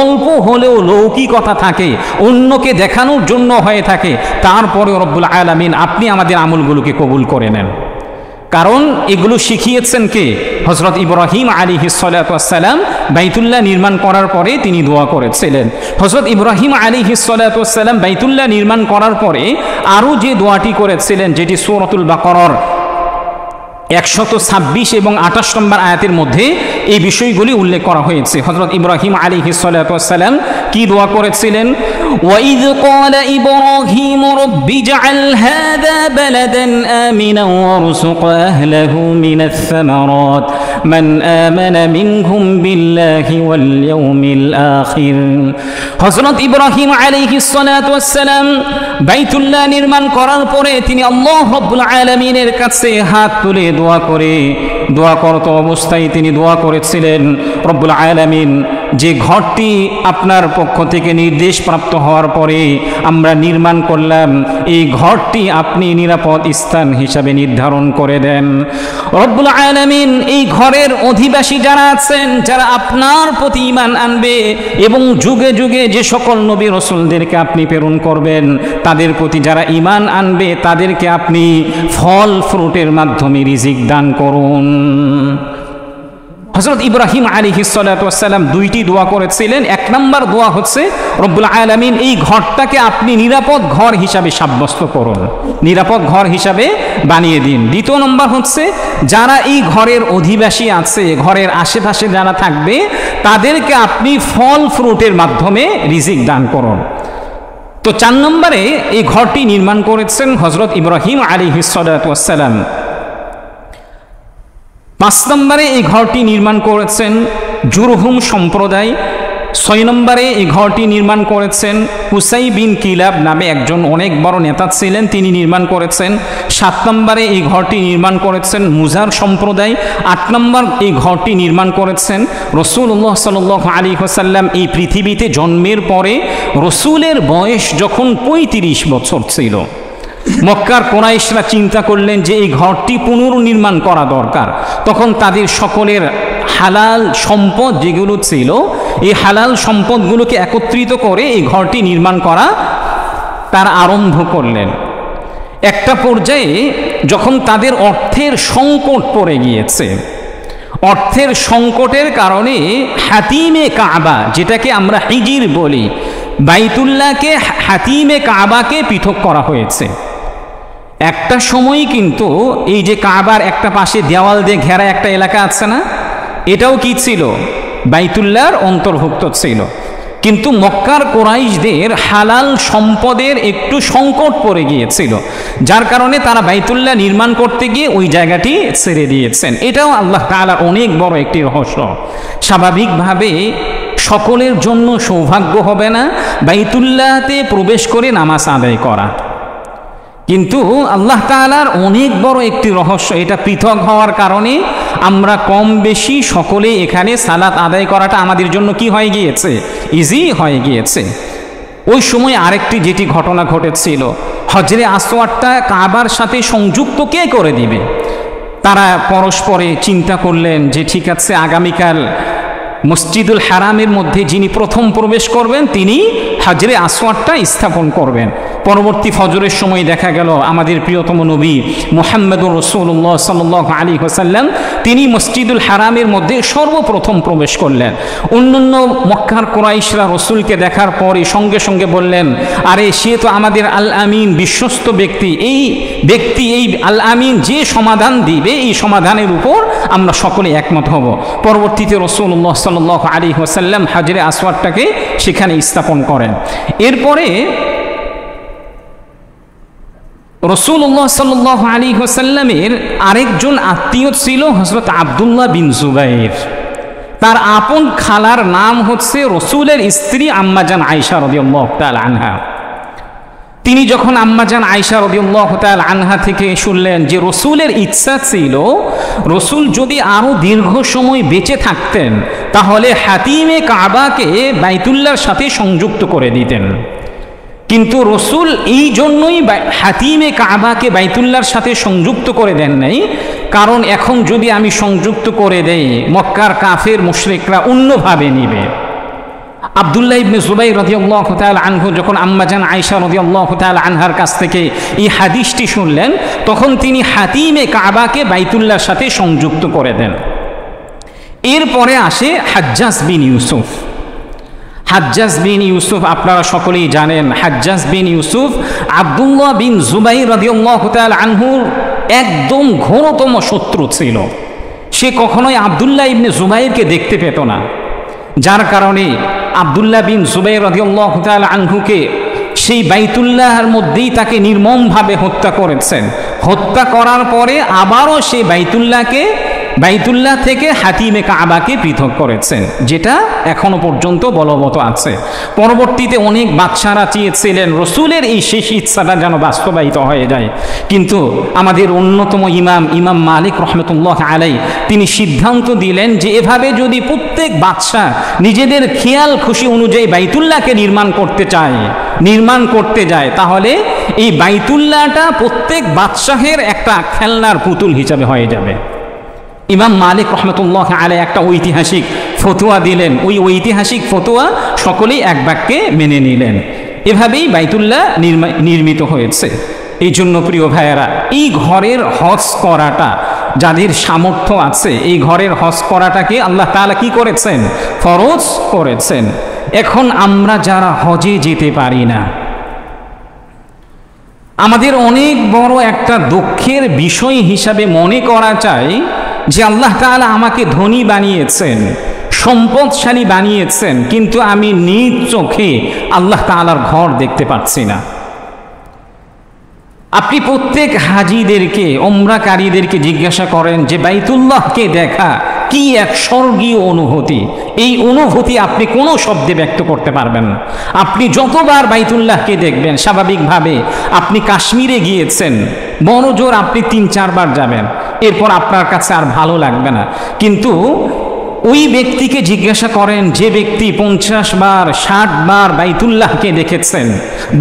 অল্প হলেও লৌকিকতা থাকে, অন্যকে দেখানোর জন্য হয়ে থাকে, তারপরে রব্বুল আলামিন আপনি আমাদের আমলগুলোকে কবুল করে নেন। কারণ এগুলো শিখিয়েছেন কে? হযরত ইব্রাহিম আলাইহিস সালাতু ওয়াস সালাম বাইতুল্লাহ নির্মাণ করার পরে তিনি দোয়া করেছিলেন। হযরত ইব্রাহিম আলাইহিস সালাতু ওয়াস সালাম বাইতুল্লাহ নির্মাণ করার পরে আরও যে দোয়াটি করেছিলেন, যেটি সূরাতুল বাকারার 126 এবং 28 নম্বর আয়াতের মধ্যে এই বিষয়গুলি উল্লেখ করা হয়েছে। হযরত ইব্রাহিম আলাইহিস সালাতু ওয়াস সালাম কি দোয়া করেছিলেন? ওয়াইদ ক্বালা ইব্রাহিম রব্বি ইজআল হাযা বালাদান আমিনান ওয়ারযুক আহলাহু মিনাস সামারাত মান আমানা মিনহুম বিল্লাহি ওয়াল ইয়াউমিল আখির। হযরত ইব্রাহিম আলাইহিস সালাতু ওয়াস সালাম বাইতুল্লাহ নির্মাণ করার পরে তিনি আল্লাহ রাব্বুল আলামিনের কাছে হাত তুলে দোয়া করত অবস্থায় তিনি দোয়া করেছিলেন, রব্বুল আলামিন, যে ঘরটি আপনার পক্ষ থেকে নির্দেশ প্রাপ্ত হওয়ার পরে আমরা নির্মাণ করলাম, এই ঘরটি আপনি নিরাপদ স্থান হিসাবে নির্ধারণ করে দেন। রব্বুল আলামিন এই ঘরের অধিবাসী যারা আছেন, যারা আপনার প্রতি ঈমান আনবে এবং যুগে যুগে যে সকল নবী রাসূলদেরকে আপনি প্রেরণ করবেন তাদের প্রতি যারা ঈমান আনবে তাদেরকে আপনি ফল ফ্রুটের মাধ্যমে রিজিক দান করুন। হযরত ইব্রাহিম আলাইহিস সালাতু ওয়াস সালাম দুইটি দোয়া করেছিলেন। এক নম্বর দোয়া হচ্ছে, রব্বুল আলামিন এই ঘরটাকে আপনি নিরাপদ ঘর হিসাবে সাব্যস্ত করুন, নিরাপদ ঘর হিসাবে বানিয়ে দিন। দ্বিতীয় নম্বর হচ্ছে, যারা এই ঘরের অধিবাসী আছে, ঘরের আশেপাশে যারা থাকবে তাদেরকে আপনি ফল ফ্রুটের মাধ্যমে রিজিক দান করুন। তো 4 নম্বরে এই ঘরটি নির্মাণ করেছেন হযরত ইব্রাহিম আলাইহিস সালাতু ওয়াস সালাম। 5 নম্বরে এই ঘরটি নির্মাণ করেছেন জুরহুম সম্প্রদায়। 6 নম্বরে এই ঘরটি নির্মাণ করেছেন কুসাই বিন কিলাব নামে একজন অনেক বড় নেতা ছিলেন, তিনি নির্মাণ করেছেন। 7 নম্বরে এই ঘরটি নির্মাণ করেছেন মুজার সম্প্রদায়। 8 নম্বর এই ঘরটি নির্মাণ করেছেন রাসূলুল্লাহ সাল্লাল্লাহু আলাইহি ওয়াসাল্লাম এই পৃথিবীতে জন্মের পরে রাসূলের বয়স যখন 35 বছর ছিল। মক্কার কুরাইশরা চিন্তা করলেন যে এই ঘরটি পুনর্নির্মাণ করা দরকার। তখন তাদের সকলের হালাল সম্পদ যেগুলো ছিল, এই হালাল সম্পদগুলোকে একত্রিত করে এই ঘরটি নির্মাণ করা তারা আরম্ভ করলেন। একটা পর্যায়ে যখন তাদের অর্থের সংকট পড়ে গিয়েছে, অর্থের সংকটের কারণে হাতিমে কাবা, যেটাকে আমরা হিজির বলি, বাইতুল্লাহকে হাতিমে কাবাকে পৃথক করা হয়েছে। একটা সময় কিন্তু এই যে কাবার একটা পাশে দেওয়াল দিয়ে ঘেরা একটা এলাকা আছে না, এটাও কি ছিল? বাইতুল্লাহর অন্তর্ভুক্ত ছিল। কিন্তু মক্কার কুরাইশদের হালাল সম্পদের একটু সংকট পড়ে গিয়েছিল, যার কারণে তারা বাইতুল্লাহ নির্মাণ করতে গিয়ে ওই জায়গাটি ছেড়ে দিয়েছেন। এটাও আল্লাহ তাআলার অনেক বড় একটি রহস্য। স্বাভাবিকভাবে সকলের জন্য সৌভাগ্য হবে না বাইতুল্লাহতে প্রবেশ করে নামাজ আদায় করা, কিন্তু আল্লাহ তাআলার অনেক বড় একটি রহস্য। এটা পৃথক হওয়ার কারণে আমরা কম বেশি সকলে এখানে সালাত আদায় করাটা আমাদের জন্য কি হয়ে গিয়েছে? ইজি হয়ে গিয়েছে। ওই সময় আরেকটি যেটি ঘটনা ঘটেছিল, হজরে আসওয়াদটা কাবার সাথে সংযুক্ত কে করে দিবে? তারা পরস্পরে চিন্তা করলেন যে ঠিক আছে, আগামীকাল মসজিদুল হারামের মধ্যে যিনি প্রথম প্রবেশ করবেন তিনি হজরে আসওয়াদটা স্থাপন করবেন। পরবর্তী ফজরের সময় দেখা গেল আমাদের প্রিয়তম নবী মুহাম্মদুর রাসূলুল্লাহ সাল্লাল্লাহু আলাইহি ওয়াসাল্লাম তিনি মসজিদুল হারামের মধ্যে সর্বপ্রথম প্রবেশ করলেন। অন্যান্য মক্কার কুরাইশরা রসুলকে দেখার পরে সঙ্গে সঙ্গে বললেন, আরে সে তো আমাদের আল আমিন, বিশ্বস্ত ব্যক্তি, এই ব্যক্তি, এই আল আমিন যে সমাধান দিবে এই সমাধানের উপর আমরা সকলে একমত হব। পরবর্তীতে রাসূলুল্লাহ সাল্লাল্লাহু আলাইহি ওয়াসাল্লাম হজরে আসওয়াদটাকে সেখানে স্থাপন করেন। এরপরে রাসূলুল্লাহ সাল্লাল্লাহু আলাইহি ওয়াসাল্লামের আরেকজন আত্মীয় ছিল হযরত আব্দুল্লাহ বিন জুবাইর। তার আপন খালার নাম হচ্ছে রসুলের স্ত্রী আম্মাজান আয়েশা রাদিয়াল্লাহু তাআলা আনহা। তিনি যখন আম্মাজান আয়েশা রাদিয়াল্লাহু তাআলা আনহা থেকে শুনলেন যে রসুলের ইচ্ছা ছিল রসুল যদি আরও দীর্ঘ সময় বেঁচে থাকতেন তাহলে হাতিমে কাবাকে বাইতুল্লাহর সাথে সংযুক্ত করে দিতেন, কিন্তু রসুল এই জন্যই হাতিমে কাবাকে বাইতুল্লাহর সাথে সংযুক্ত করে দেন নাই, কারণ এখন যদি আমি সংযুক্ত করে দেই মক্কার কাফের মুশরিকরা অন্যভাবে নিবে। আব্দুল্লাহ ইবনে জুবাইর রাদিয়াল্লাহু তাআলা আনহু যখন আম্মাজান আয়েশা রাদিয়াল্লাহু তাআলা আনহার কাছ থেকে এই হাদিসটি শুনলেন তখন তিনি হাতিমে কাবাকে বাইতুল্লাহর সাথে সংযুক্ত করে দেন। এরপরে আসে হাজ্জাজ বিন ইউসুফ। হাজ্জাজ বিন ইউসুফ আপনারা সকলেই জানেন, হাজ্জাজ বিন ইউসুফ আব্দুল্লাহ বিন জুবাইর রাদিয়াল্লাহু তাআলা আনহুর একদম ঘোরতম শত্রু ছিল। সে কখনোই আব্দুল্লাহ ইবনে জুবাইরকে দেখতে পেত না, যার কারণে আব্দুল্লাহ বিন জুবাইর রাদিয়াল্লাহু তাআলা আনহুকে সেই বাইতুল্লাহর মধ্যেই তাকে নির্মমভাবে হত্যা করেছেন। হত্যা করার পরে আবারও সেই বাইতুল্লাহ থেকে হাতিমে কাবাকে পৃথক করেছেন, যেটা এখনো পর্যন্ত বলবৎ আছে। পরবর্তীতে অনেক বাদশারা চেয়েছিলেন রসুলের এই শেষ ইচ্ছাটা যেন বাস্তবায়িত হয়ে যায়, কিন্তু আমাদের অন্যতম ইমাম মালিক রহমতুল্লাহ আলাই তিনি সিদ্ধান্ত দিলেন যে এভাবে যদি প্রত্যেক বাদশা নিজেদের খেয়াল খুশি অনুযায়ী বাইতুল্লাহকে নির্মাণ করতে যায়, তাহলে এই বাইতুল্লাহটা প্রত্যেক বাদশাহের একটা খেলনার পুতুল হিসাবে হয়ে যাবে। ইমাম মালিক রহমতুল্লাহ আলাই একটা ঐতিহাসিক ফতোয়া দিলেন, ওই ঐতিহাসিক ফতোয়া সকলেই এক বাক্যে মেনে নিলেন। এভাবেই বাইতুল্লাহ নির্মিত হয়েছে। এই জন্য প্রিয় ভাইয়েরা, এই ঘরের হজ করাটা যাদের সামর্থ্য আছে, এই ঘরের হজ করাটাকে আল্লাহ তাআলা কি করেছেন? ফরজ করেছেন। এখন আমরা যারা হজে যেতে পারি না, আমাদের অনেক বড় একটা দুঃখের বিষয় হিসাবে মনে করা চাই যে আল্লাহ তাআলা আমাকে ধনী বানিয়েছেন, সম্পদশালী বানিয়েছেন, কিন্তু আমি নিজ চোখে আল্লাহ তাআলার ঘর দেখতে পাচ্ছি না। আপনি প্রত্যেক হাজিদেরকে, ওমরাকারীদেরকে জিজ্ঞাসা করেন যে বাইতুল্লাহকে দেখা কি এক স্বর্গীয় অনুভূতি। এই অনুভূতি আপনি কোনো শব্দে ব্যক্ত করতে পারবেন না। আপনি যতবার বাইতুল্লাহকে দেখবেন, স্বাভাবিকভাবে আপনি কাশ্মীরে গিয়েছেন, বড় জোর আপনি ৩-৪ বার যাবেন, এরপর আপনার কাছে আর ভালো লাগবে না। কিন্তু ওই ব্যক্তিকে জিজ্ঞাসা করেন যে ব্যক্তি 50 বার 60 বার বাইতুল্লাহকে দেখেছেন,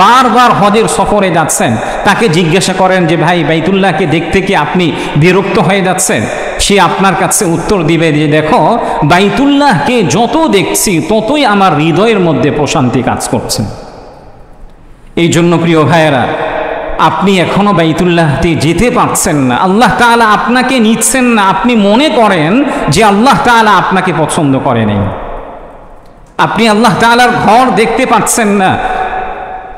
বারবার হজের সফরে যাচ্ছেন, তাকে জিজ্ঞাসা করেন যে ভাই বাইতুল্লাহকে দেখতে কি আপনি বিরক্ত হয়ে যাচ্ছেন? সে আপনার কাছে উত্তর দিবে যে দেখো, বাইতুল্লাহকে যত দেখছি ততই আমার হৃদয়ের মধ্যে প্রশান্তি কাজ করছে। এই জন্য প্রিয় ভাইয়েরা, আপনি এখনো বাইতুল্লাহতে যেতে পারছেন না, আল্লাহ তাআলা আপনাকে নিচ্ছেন না, আপনি মনে করেন যে আল্লাহ তাআলা আপনাকে পছন্দ করেনি, আপনি আল্লাহ তাআলার ঘর দেখতে পাচ্ছেন না,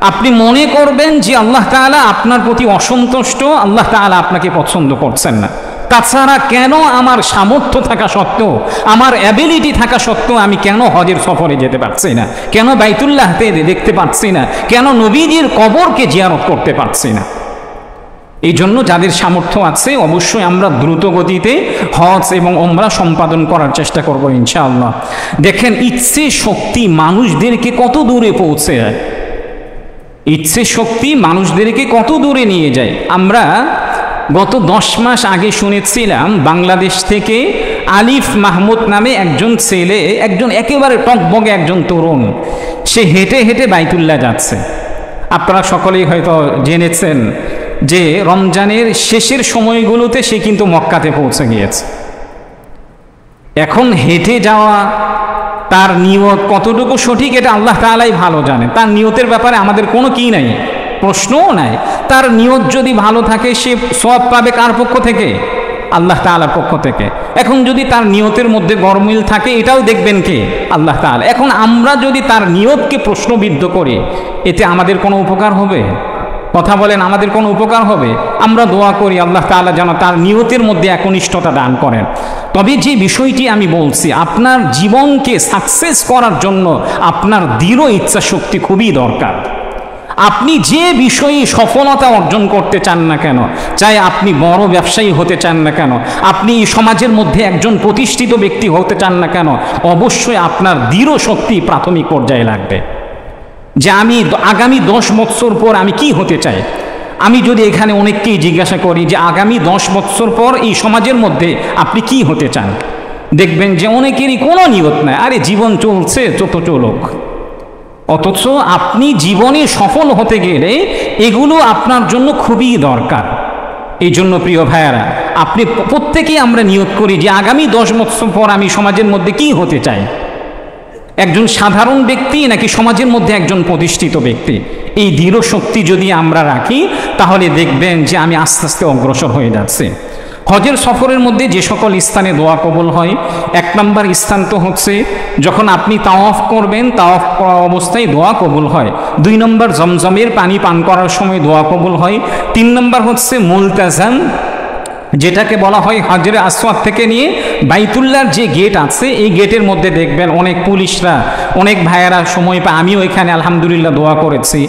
আপনি মনে করবেন যে আল্লাহ তাআলা আপনার প্রতি অসন্তুষ্ট, আল্লাহ তাআলা আপনাকে পছন্দ করছেন না। তাছাড়া কেন আমার সামর্থ্য থাকা সত্ত্বেও, আমার অ্যাবিলিটি থাকা সত্ত্বেও আমি কেন হজের সফরে যেতে পারছি না? কেন বাইতুল্লাহতে দেখতে পাচ্ছি না? কেন নবীজির কবরকে জিয়ারত করতে পারছি না? এই জন্য যাদের সামর্থ্য আছে অবশ্যই আমরা দ্রুত গতিতে হজ এবং ওমরা সম্পাদন করার চেষ্টা করব ইনশাআল্লাহ। দেখেন, ইচ্ছে শক্তি মানুষদেরকে কত দূরে পৌঁছে যায়, ইচ্ছে শক্তি মানুষদেরকে কত দূরে নিয়ে যায়। আমরা গত 10 মাস আগে শুনেছিলাম বাংলাদেশ থেকে আলিফ মাহমুদ নামে একজন ছেলে, একজন একেবারে টকবগে একজন তরুণ, সে হেঁটে হেঁটে বাইতুল্লাহ যাচ্ছে। আপনারা সকলেই হয়তো জেনেছেন যে রমজানের শেষের সময়গুলোতে সে কিন্তু মক্কাতে পৌঁছে গিয়েছে। এখন হেঁটে যাওয়া, তার নিয়ত কতটুকু সঠিক এটা আল্লাহ তাআলাই ভালো জানে। তার নিয়তের ব্যাপারে আমাদের কোনো কি নাই, প্রশ্নও নাই। তার নিয়ত যদি ভালো থাকে সে সওয়াব পাবে কার পক্ষ থেকে? আল্লাহ তাআলার পক্ষ থেকে। এখন যদি তার নিয়তের মধ্যে গরমিল থাকে, এটাও দেখবেন কে? আল্লাহ তাআলা। এখন আমরা যদি তার নিয়তকে প্রশ্নবিদ্ধ করি, এতে আমাদের কোনো উপকার হবে? কথা বলেন, আমাদের কোনো উপকার হবে? আমরা দোয়া করি আল্লাহ তাআলা যেন তার নিয়তের মধ্যে একনিষ্ঠতা দান করেন। তবে যে বিষয়টি আমি বলছি, আপনার জীবনকে সাকসেস করার জন্য আপনার দৃঢ় ইচ্ছা শক্তি খুবই দরকার। আপনি যে বিষয়ে সফলতা অর্জন করতে চান না কেন, চাই আপনি বড় ব্যবসায়ী হতে চান না কেন, আপনি সমাজের মধ্যে একজন প্রতিষ্ঠিত ব্যক্তি হতে চান না কেন, অবশ্যই আপনার দৃঢ় শক্তি প্রাথমিক পর্যায়ে লাগবে। যে আমি আগামী 10 বছর পর আমি কি হতে চাই। আমি যদি এখানে অনেককেই জিজ্ঞাসা করি যে আগামী 10 বছর পর এই সমাজের মধ্যে আপনি কি হতে চান, দেখবেন যে অনেকেরই কোনো নিয়ত নাই, আরে জীবন চলছে যত চলুক। অথচ আপনি জীবনে সফল হতে গেলে এগুলো আপনার জন্য খুবই দরকার। এই জন্য প্রিয় ভাইয়ারা, আপনি প্রত্যেকেই আমরা নিয়ত করি যে আগামী 10 বছর পর আমি সমাজের মধ্যে কি হতে চাই, একজন সাধারণ ব্যক্তি নাকি সমাজের মধ্যে একজন প্রতিষ্ঠিত ব্যক্তি। এই দৃঢ় শক্তি যদি আমরা রাখি, তাহলে দেখবেন যে আমি আস্তে আস্তে অগ্রসর হয়ে যাচ্ছি। হজের সফরের মধ্যে যে সকল স্থানে দোয়া কবুল হয়, 1 নম্বর স্থান তো হচ্ছে যখন আপনি তাওয়াফ করবেন, তাওয়াফ করা অবস্থায় দোয়া কবুল হয়। 2 নম্বর জমজমের পানি পান করার সময় দোয়া কবুল হয়। 3 নম্বর হচ্ছে মুলতাজাম, যেটাকে বলা হয় হাজরে আসওয়াদ থেকে নিয়ে বাইতুল্লাহর যে গেট আছে, এই গেটের মধ্যে দেখবেন অনেক পুলিশরা, অনেক ভাইয়েরা সময় পায়, আমিও এখানে আলহামদুলিল্লাহ দোয়া করেছি।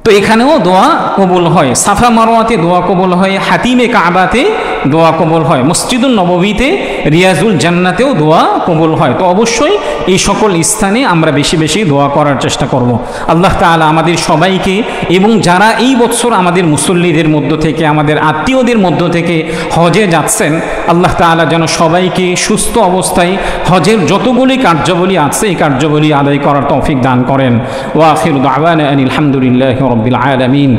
তো এখানেও দোয়া কবুল হয়, সাফা মারওয়াতে দোয়া কবুল হয়, হাতিমে কাবাতে দোয়া কবুল হয়, মসজিদুল নববীতে, রিয়াজুল জান্নাতেও দোয়া কবুল হয়। তো অবশ্যই এই সকল স্থানে আমরা বেশি বেশি দোয়া করার চেষ্টা করব। আল্লাহ তাআলা আমাদের সবাইকে এবং যারা এই বছর আমাদের মুসল্লিদের মধ্য থেকে, আমাদের আত্মীয়দের মধ্য থেকে হজে যাচ্ছেন, আল্লাহ তাআলা যেন সবাইকে সুস্থ অবস্থায় হজের যতগুলি কার্যাবলী আছে এই কার্যাবলী আদায় করার তৌফিক দান করেন। ওয়া আখিরু দাওয়ানা আনিল হামদুলিল্লাহি রাব্বিল আলামিন।